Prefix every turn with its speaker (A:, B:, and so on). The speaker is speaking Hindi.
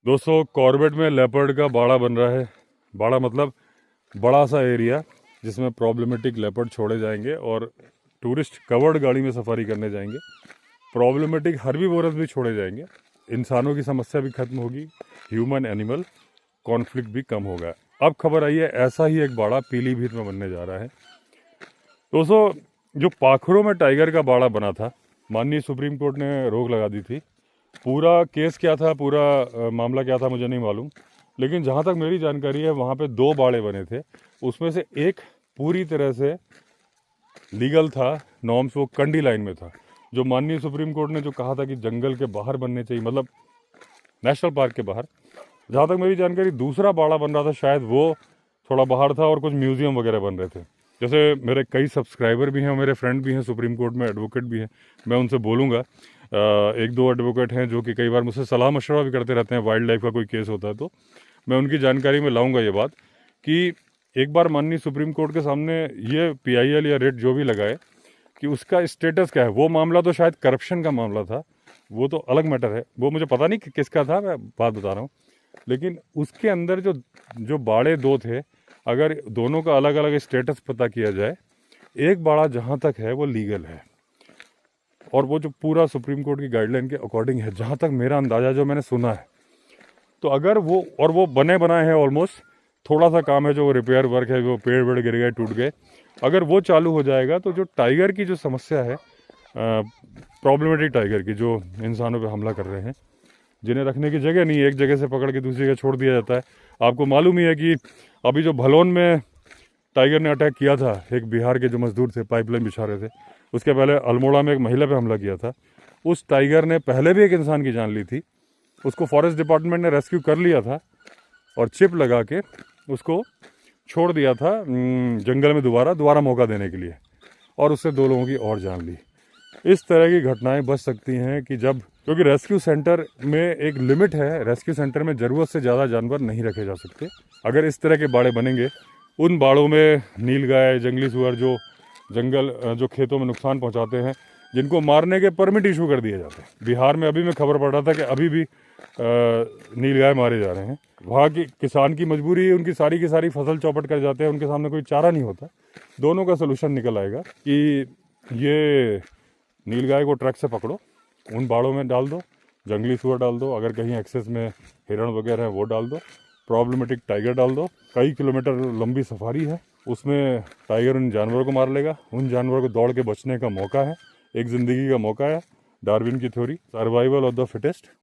A: दोस्तों कॉर्बेट में लेपर्ड का बाड़ा बन रहा है। बाड़ा मतलब बड़ा सा एरिया जिसमें प्रॉब्लमेटिक लेपर्ड छोड़े जाएंगे और टूरिस्ट कवर्ड गाड़ी में सफारी करने जाएंगे। प्रॉब्लमेटिक हर्बीवोरस भी छोड़े जाएंगे। इंसानों की समस्या भी खत्म होगी, ह्यूमन एनिमल कॉन्फ्लिक्ट भी कम होगा। अब खबर आई है ऐसा ही एक बाड़ा पीलीभीत में बनने जा रहा है। दोस्तों जो पाखरों में टाइगर का बाड़ा बना था, माननीय सुप्रीम कोर्ट ने रोक लगा दी थी। पूरा केस क्या था, पूरा मामला क्या था मुझे नहीं मालूम, लेकिन जहाँ तक मेरी जानकारी है वहाँ पे 2 बाड़े बने थे। उसमें से एक पूरी तरह से लीगल था, नॉर्म्स वो कंडी लाइन में था। जो माननीय सुप्रीम कोर्ट ने जो कहा था कि जंगल के बाहर बनने चाहिए, मतलब नेशनल पार्क के बाहर, जहाँ तक मेरी जानकारी दूसरा बाड़ा बन रहा था, शायद वो थोड़ा बाहर था और कुछ म्यूजियम वगैरह बन रहे थे। जैसे मेरे कई सब्सक्राइबर भी हैं और मेरे फ्रेंड भी हैं, सुप्रीम कोर्ट में एडवोकेट भी हैं, मैं उनसे बोलूँगा। 1-2 एडवोकेट हैं जो कि कई बार मुझसे सलाह मशवरा भी करते रहते हैं, वाइल्ड लाइफ का कोई केस होता है तो मैं उनकी जानकारी में लाऊंगा ये बात कि एक बार माननीय सुप्रीम कोर्ट के सामने ये PIL या रेट जो भी लगाए कि उसका स्टेटस क्या है। वो मामला तो शायद करप्शन का मामला था, वो तो अलग मैटर है, वो मुझे पता नहीं कि किसका था, मैं बात बता रहा हूँ। लेकिन उसके अंदर जो बाड़े 2 थे, अगर दोनों का अलग अलग स्टेटस पता किया जाए, एक बाड़ा जहाँ तक है वो लीगल है और वो जो पूरा सुप्रीम कोर्ट की गाइडलाइन के अकॉर्डिंग है, जहाँ तक मेरा अंदाज़ा जो मैंने सुना है। तो अगर वो बने बनाए हैं, ऑलमोस्ट थोड़ा सा काम है जो रिपेयर वर्क है, जो पेड़ वेड़ गिर गए, टूट गए, अगर वो चालू हो जाएगा तो जो टाइगर की जो समस्या है, प्रॉब्लमेटिक टाइगर की, जो इंसानों पे हमला कर रहे हैं, जिन्हें रखने की जगह नहीं है, एक जगह से पकड़ के दूसरी जगह छोड़ दिया जाता है। आपको मालूम ही है कि अभी जो भलोन में टाइगर ने अटैक किया था, एक बिहार के जो मजदूर थे पाइपलाइन बिछा रहे थे, उसके पहले अल्मोड़ा में एक महिला पे हमला किया था। उस टाइगर ने पहले भी एक इंसान की जान ली थी, उसको फॉरेस्ट डिपार्टमेंट ने रेस्क्यू कर लिया था और चिप लगा के उसको छोड़ दिया था जंगल में दोबारा मौका देने के लिए, और उससे 2 लोगों की और जान ली। इस तरह की घटनाएं बच सकती हैं कि जब, क्योंकि रेस्क्यू सेंटर में एक लिमिट है, रेस्क्यू सेंटर में ज़रूरत से ज़्यादा जानवर नहीं रखे जा सकते। अगर इस तरह के बाड़े बनेंगे, उन बाड़ों में नीलगाय, जंगली सुअर, जो जंगल जो खेतों में नुकसान पहुंचाते हैं, जिनको मारने के परमिट इशू कर दिए जाते हैं। बिहार में अभी मैं खबर पढ़ रहा था कि अभी भी नीलगाय मारे जा रहे हैं। वहाँ की किसान की मजबूरी है, उनकी सारी की सारी फसल चौपट कर जाते हैं, उनके सामने कोई चारा नहीं होता। दोनों का सोल्यूशन निकल आएगा कि ये नीलगाय को ट्रक से पकड़ो, उन बाड़ों में डाल दो, जंगली सुअर डाल दो, अगर कहीं एक्सेस में हिरण वगैरह है वो डाल दो, प्रॉब्लमेटिक टाइगर डाल दो। कई किलोमीटर लंबी सफारी है, उसमें टाइगर उन जानवरों को मार लेगा, उन जानवरों को दौड़ के बचने का मौका है, एक ज़िंदगी का मौका है। डार्विन की theory, survival of the fittest.